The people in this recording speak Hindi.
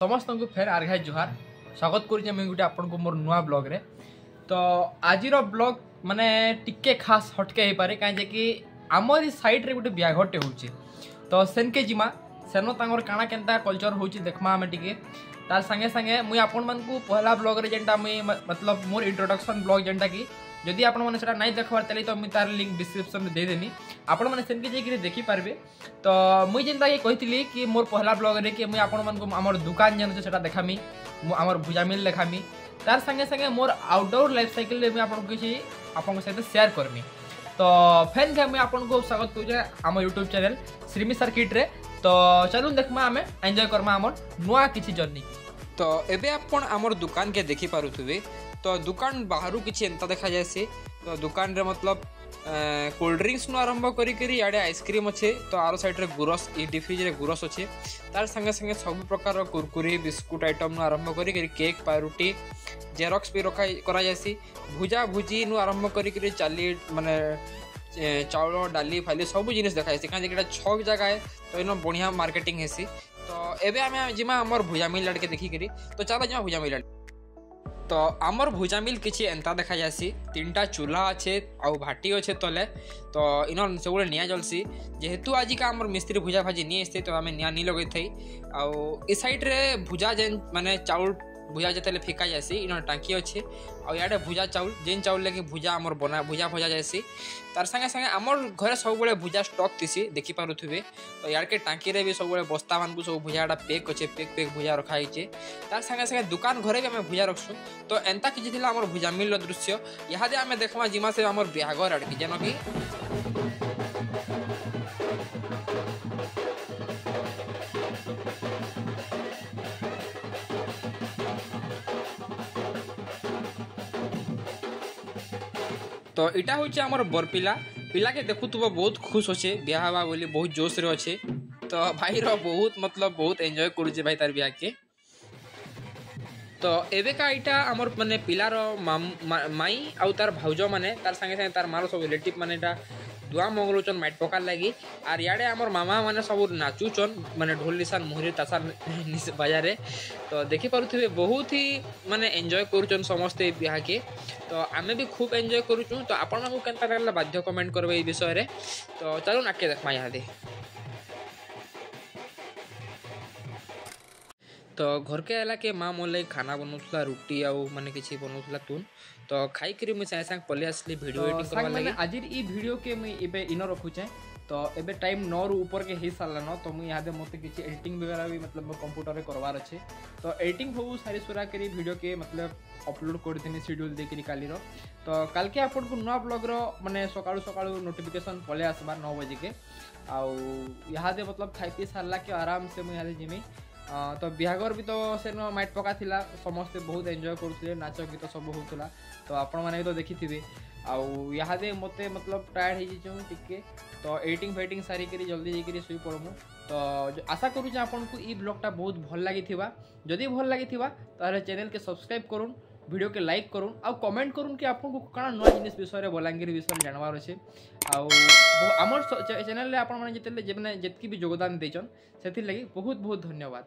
समस्त को फेर आर्घाय जुहार स्वागत करुचे मुझे गोटे आपन को मोर नुआ ब्लॉग रे। तो आज ब्लॉग माने टिके खास हटके हो पारे कहीं कि आमर ई साइड रे गोटे ब्याघरटे होचे तो सेनके जिमा सेनो तांगर काना केनता कल्चर होची देखमा हमें टिके तार संगे संगे मुई आपन मन को पहला ब्लॉग रे जेंटा मुई मतलब मोर इंट्रोडक्शन ब्लॉग जेंटा कि जदि आपण मैंने सेटा नहीं देखबार तले तो मुई तार लिंक डिस्क्रिप्शन में दे देनी आपण मैंने सेनके जाइए देखि पारबे। तो मुई जेंता कि कहितली कि मोर पहला ब्लॉग रे कि मुई आपण मन को हमर दुकान जेन सेटा देखामी हमर भुजा मिल देखामी तार संगे संगे मोर आउटडोर लाइफ साइकिल रे मुई आपण को किछि आपण सहित शेयर करमी। तो फैन के मुई आपण को स्वागत करूचे हमर यूट्यूब चैनल श्रीमी सर्किट रे। तो चलून देखमा हमें एंजॉय करमा हमर नुआ किछि जर्नी। तो एबे आपण हमर दुकान के देखि पारुथुबे तो दुकान बाहरु किछि एंता देखा जायसे। तो दुकान रे मतलब कोल्ड ड्रिंक्स नु आरंभ करी करी याडे आइसक्रीम अच्छे तो आरो साइड रे गुरस ई डिफ्रिज रे गुरस अच्छे तार संगे संगे सब प्रकार कुरकुरी बिस्कुट आइटम नु आरंभ करी करी केक पारुटी जेरॉक्स भी रखा करा जायसी भुजा भुजी नु आरंभ करी करी चाली माने चाउल डाली फाली सब जिनिस देखाइसी कहीं कि छक जगह है तो इन बढ़िया मार्केटिंग हेसी। तो एबे आमे जिमा हमर भुजा मिल लड़के देखी करी तो चलो जिमा भुजा मिल। तो आमर भुजा मिल किछि एंता देखा जासी तीनटा चूल्हा अच्छे आउ भाटी अच्छे तले तो इन सब निया जलसी जेहेतु आज का आमर मिस्त्री भुजा भाजी नहीं आसते तो आम निया नहीं लगे थी आउ ए साइड रे भुजा जेन माने चाउल भुजा जिते फिका जासी इन टांकी अच्छे आड़े भुजा चाउल जेन चाउल लगे भुजा आमर बना भुजा भजा जासी तार संगे संगे आमर घरे सब भुजा स्टॉक थी देखी पारुथे। तो यार के टांकी रे भी सब बस्ता मान सब भुजाटा पैक अच्छे पैक पैक भुजा रखाई तार संगे संगे दुकान घरे भी आम भुजा रखसु। तो एंता कि आमर भुजा मिल दृश्य यहाँ आम देखमा जिमा से आमर ब्याघर आड़की जेन कि तो इटा हूँ आमर बरपिला पिला के देखु तुम बहुत खुश अच्छे ब्याह हवा बोली बहुत जोश रे अच्छे। तो भाई रो बहुत मतलब बहुत एंजॉय करुचे भाई तार ब्याह के। तो एबे का इटा आमर माने पिलार माई आउ तार भाउज माने तार संगे संगे तार मारो सब रिलेटिव माने दुआ मंगलोचन माइट पकार लगी आर याडे आमर मामा माने सब नाचुचन माने ढोल निशान मुहरी तासार बाजारे। तो देखि पारुथिबे बहुत ही माने एंजॉय करूचन समस्ते बिहा के। तो आमे भी खूब एंजॉय करूचु। तो आपण मानकु केनता लागला बाध्य कमेंट करबे ई विषय रे। तो चलो नाके देखमा यहाँ दे। तो घर के आला के माँ मोर लगे खाना बनौला रुटी आउ माने किछि बनौला तुन तो खाई करी मुझे सागे सागे पले आसली वीडियो एडिटिंग करबा लागि आज ई वीडियो के मुई एबे इन रखुचे। तो एबे टाइम 9 रु ऊपर के ही सारला न तो मुई यादे मते किछि एडिटिंग वगैरह भी मतलब कंप्यूटर रे करवार अच्छे। तो एडिटिंग हो सारी सुरा करी वीडियो के मतलब अपलोड कर देनी शेड्यूल दे करी काली रो। तो काल के आपन को नवा ब्लॉग रो माने सकाळु सकाळु नोटिफिकेशन पले आसबा 9 बजे के आउ यहाँ दे मतलब खाई पी सारला के आराम से मुई यहाँ जिमी। तो बिहागर भी तो से माइट पका थिला समस्ते बहुत एंजॉय करुले नाच गीत सब होता। तो आपण मैंने तो देखी थे आउ यहाँ दे मते मतलब टायर्ड हो टिके तो एडिटिंग फेटिंग सारी करी जल्दी जाकरी शुई पड़मु। तो आशा करूँ आपन को ई ब्लॉगटा बहुत भल लगी जदि भल लगी तारे चैनल के सब्सक्राइब करूँ वीडियो के लाइक करूँ आ कमेंट करूँ कि आपको कण नुआ जिनिस विषय बलांगीर विषय जानवर अच्छे आमर चैनल रे आपण मैंने जितने जितकी भी योगदान देचन से बहुत बहुत धन्यवाद।